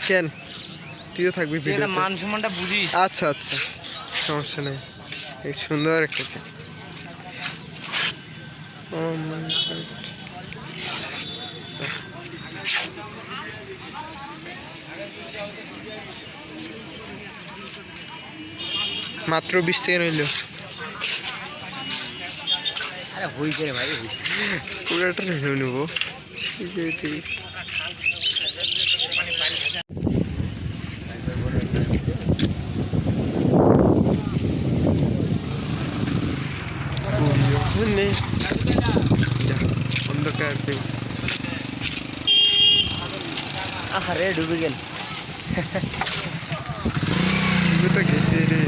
কেন তুইও থাকবি ভিডিওতে? মান সম্মানটা বুঝিস। আচ্ছা আচ্ছা, সমস্যা নেই। এই সুন্দর একটা মাত্র 20 সেকেন্ড হইল। হয়েছে ভাই, পুরোটা রেখে নেবো। অন্ধকার আরে ডুবে গেল। তো গেছে রে।